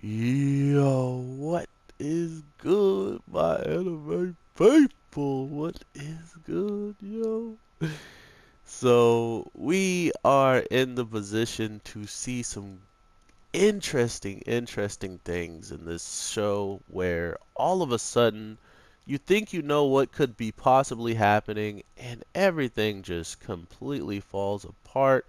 Yo, what is good, my anime faithful? What is good, yo? So, we are in the position to see some interesting things in this show where all of a sudden you think you know what could be possibly happening and everything just completely falls apart.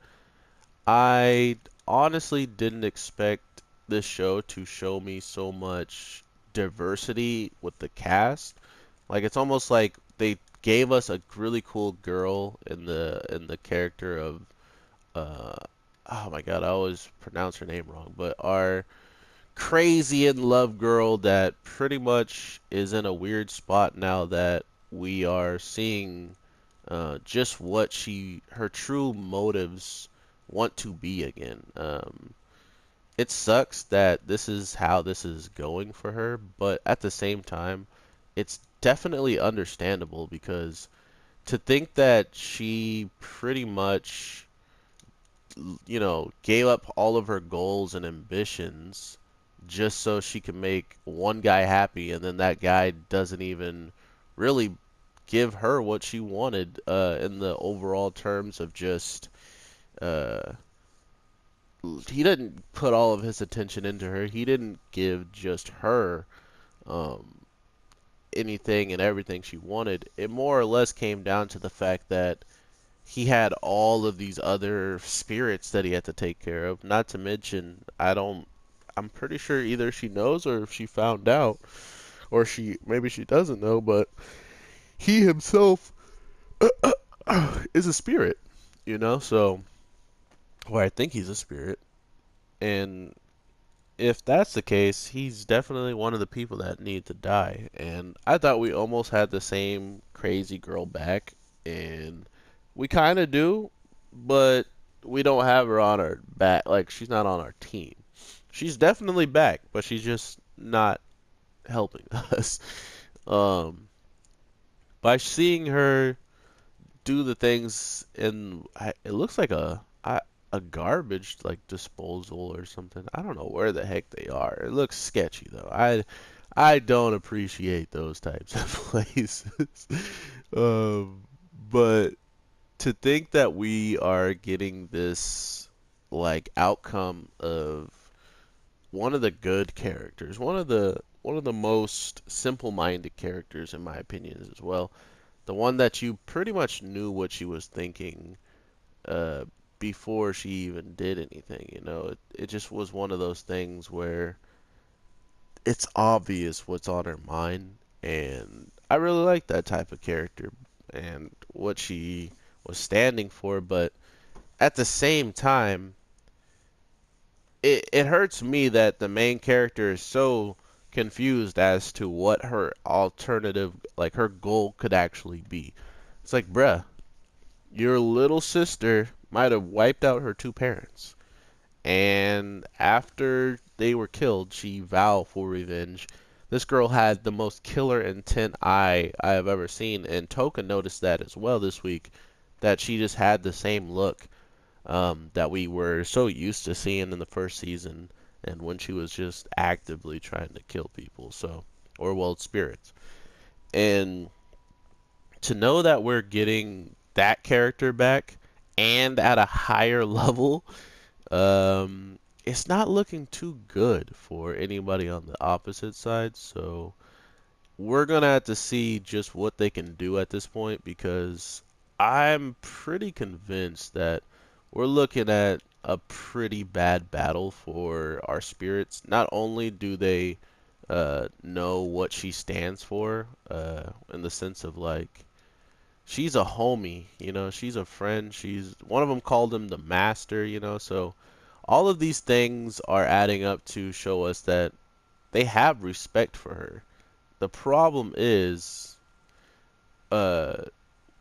I honestly didn't expect this show to show me so much diversity with the cast. Like it's almost like they gave us a really cool girl in the character of uh oh my God, I always pronounce her name wrong, but our crazy in love girl that pretty much is in a weird spot now that we are seeing just what her true motives want to be again. It sucks that this is how this is going for her, but at the same time, it's definitely understandable because to think that she pretty much, gave up all of her goals and ambitions just so she can make one guy happy, and then that guy doesn't even really give her what she wanted in the overall terms of just uh, he didn't put all of his attention into her. He didn't give just her um, anything and everything she wanted. It more or less came down to the fact that he had all of these other spirits that he had to take care of. Not to mention, I'm pretty sure either she knows or if she found out, or maybe she doesn't know, but he himself is a spirit, so, or I think he's a spirit. And if that's the case, he's definitely one of the people that need to die. And I thought we almost had the same crazy girl back, and we kind of do, but we don't have her on our back. Like, she's not on our team. She's definitely back, but she's just not helping us. Um, by seeing her do the things it looks like a garbage like disposal or something. I don't know where the heck they are. It looks sketchy though. I don't appreciate those types of places. Um, but to think that we are getting this like outcome of one of the good characters, one of the most simple-minded characters in my opinion as well. The one that you pretty much knew what she was thinking uh, before she even did anything. It just was one of those things where it's obvious what's on her mind, and I really like that type of character and what she was standing for. But at the same time, it hurts me that the main character is so confused as to what her alternative, like her goal, could actually be. It's like, bruh, your little sister might have wiped out her two parents. And after they were killed, she vowed for revenge. This girl had the most killer intent I have ever seen, and Toka noticed that as well this week, that she just had the same look that we were so used to seeing in the first season, and when she was just actively trying to kill people, or well, spirits. And to know that we're getting that character back and at a higher level, it's not looking too good for anybody on the opposite side. So we're gonna have to see just what they can do at this point because I'm pretty convinced that we're looking at a pretty bad battle for our spirits. Not only do they know what she stands for, in the sense of like she's a homie, she's a friend. She's one of them called him the master, so all of these things are adding up to show us that they have respect for her. The problem is, uh,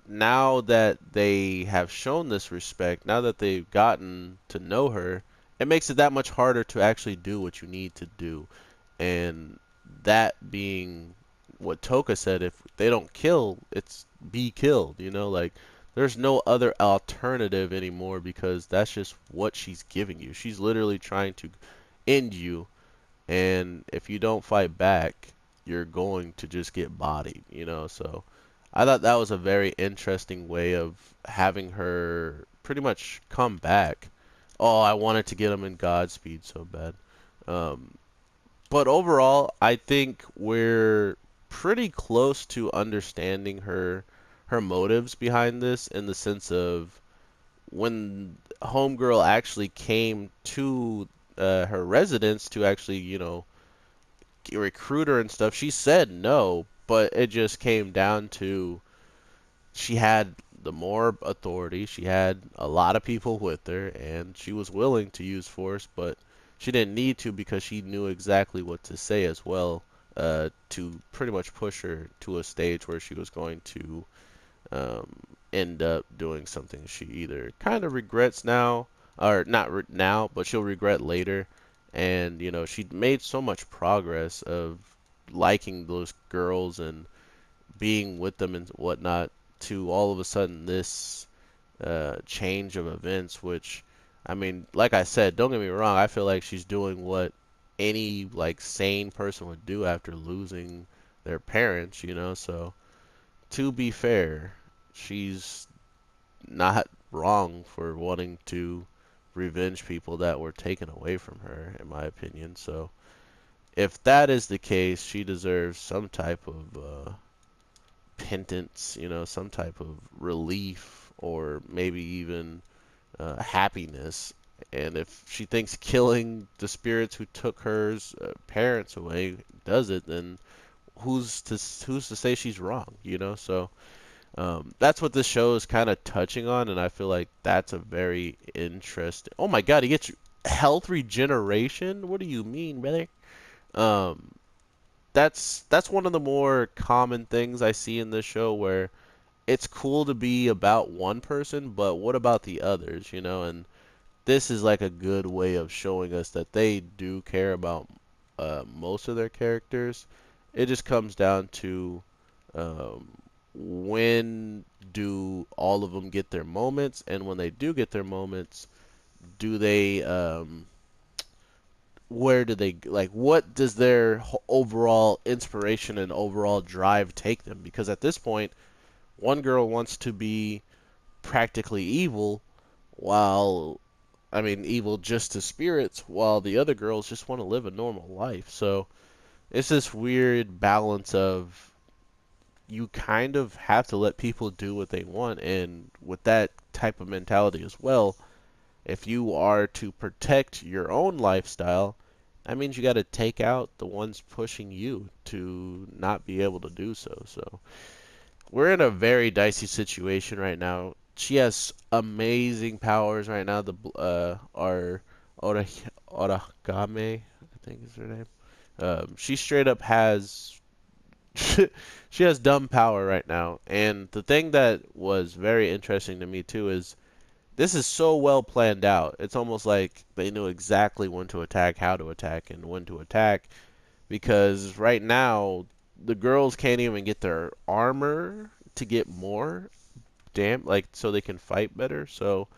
now that they have shown this respect, now that they've gotten to know her, it makes it that much harder to actually do what you need to do. And that being what Toka said, if they don't kill, it's be killed, like there's no other alternative anymore because that's just what she's giving you. She's literally trying to end you and if you don't fight back, you're going to just get bodied, you know? So I thought that was a very interesting way of having her pretty much come back. Oh, I wanted to get him in Godspeed so bad. Um, but overall, I think we're pretty close to understanding her motives behind this in the sense of when Homegirl actually came to her residence to actually, you know, recruit her and stuff, she said no, but it just came down to she had the more authority, she had a lot of people with her, and she was willing to use force, but she didn't need to because she knew exactly what to say as well, to pretty much push her to a stage where she was going to um, end up doing something she either kind of regrets now, or not now, but she'll regret later. And, you know, she made so much progress of liking those girls and being with them and whatnot to all of a sudden this change of events, which, I mean, like I said, don't get me wrong, I feel like she's doing what any like sane person would do after losing their parents, you know, so to be fair, she's not wrong for wanting to revenge people that were taken away from her, in my opinion. So if that is the case, she deserves some type of penance, you know, some type of relief, or maybe even happiness. And if she thinks killing the spirits who took her parents away does it, then who's to say she's wrong, you know? So that's what this show is kind of touching on, and I feel like that's a very interesting. Oh my God, he gets health regeneration. What do you mean, brother? Um, that's one of the more common things I see in this show where it's cool to be about one person, but what about the others, you know? And this is like a good way of showing us that they do care about most of their characters. It just comes down to um, when do all of them get their moments, and when they do get their moments, do they where do they like what does their overall inspiration and overall drive take them? Because at this point, one girl wants to be practically evil, while I mean evil just to spirits, while the other girls just want to live a normal life. So it's this weird balance of you kind of have to let people do what they want, and with that type of mentality as well, if you are to protect your own lifestyle, that means you got to take out the ones pushing you to not be able to do so. So we're in a very dicey situation right now. She has amazing powers right now. The our Ora, Origame, I think is her name. She straight up has she has dumb power right now. And the thing that was very interesting to me too is this is so well planned out. It's almost like they knew exactly when to attack, how to attack, and when to attack. Because right now, the girls can't even get their armor to get more like so they can fight better. So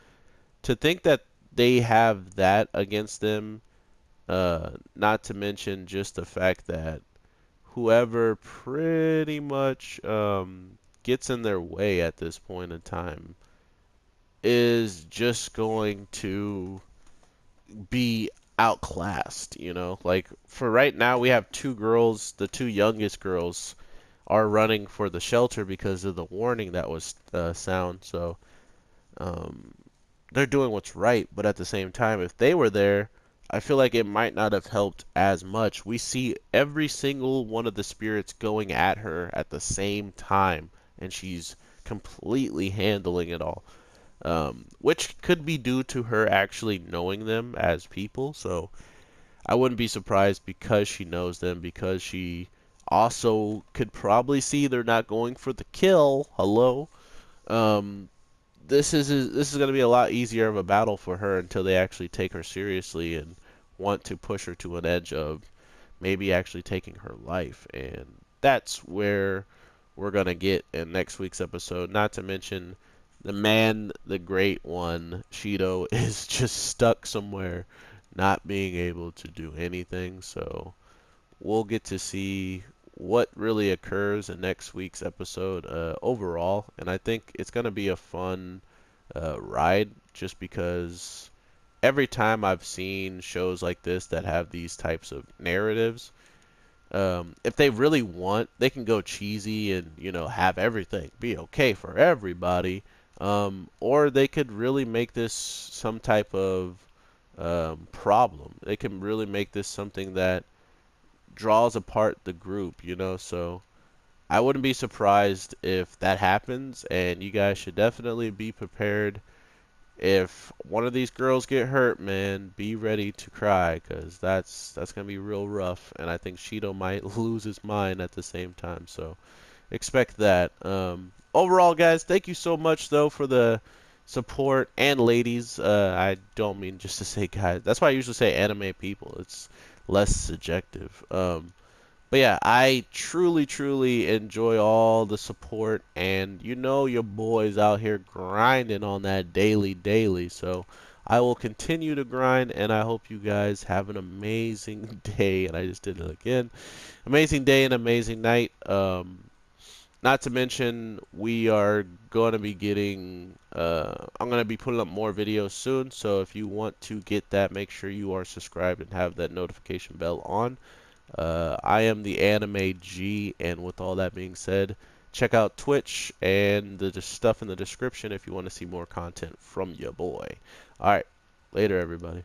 to think that they have that against them, not to mention just the fact that whoever pretty much gets in their way at this point in time is just going to be outclassed, you know? Like for right now we have two girls, the two youngest girls are running for the shelter because of the warning that was sound. So um, they're doing what's right, but at the same time, if they were there, I feel like it might not have helped as much. We see every single one of the spirits going at her at the same time, and she's completely handling it all. Which could be due to her actually knowing them as people. So I wouldn't be surprised because she knows them, because she also could probably see they're not going for the kill. Hello. Um, this is going to be a lot easier of a battle for her until they actually take her seriously and want to push her to an edge of maybe actually taking her life. And that's where we're going to get in next week's episode. Not to mention the man, the great one, Shido, is just stuck somewhere, not being able to do anything. So we'll get to see what really occurs in next week's episode overall, and I think it's going to be a fun ride just because every time I've seen shows like this that have these types of narratives, if they really want, they can go cheesy and, have everything be okay for everybody. Or they could really make this some type of problem. They can really make this something that draws apart the group. So I wouldn't be surprised if that happens, and you guys should definitely be prepared. If one of these girls get hurt, man, be ready to cry, cause that's gonna be real rough, and I think Shido might lose his mind at the same time. So expect that. Overall, guys, thank you so much though for the support, and ladies. I don't mean just to say guys. That's why I usually say anime people. It's less subjective. But yeah, I truly, truly enjoy all the support, and your boy's out here grinding on that daily. So I will continue to grind, and I hope you guys have an amazing day. And I just did it again. Amazing day and amazing night. Not to mention, we are going to be getting, I'm going to be putting up more videos soon. So if you want to get that, make sure you are subscribed and have that notification bell on. I am the Anime G, and with all that being said, check out Twitch and the stuff in the description if you want to see more content from your boy. Alright, later everybody.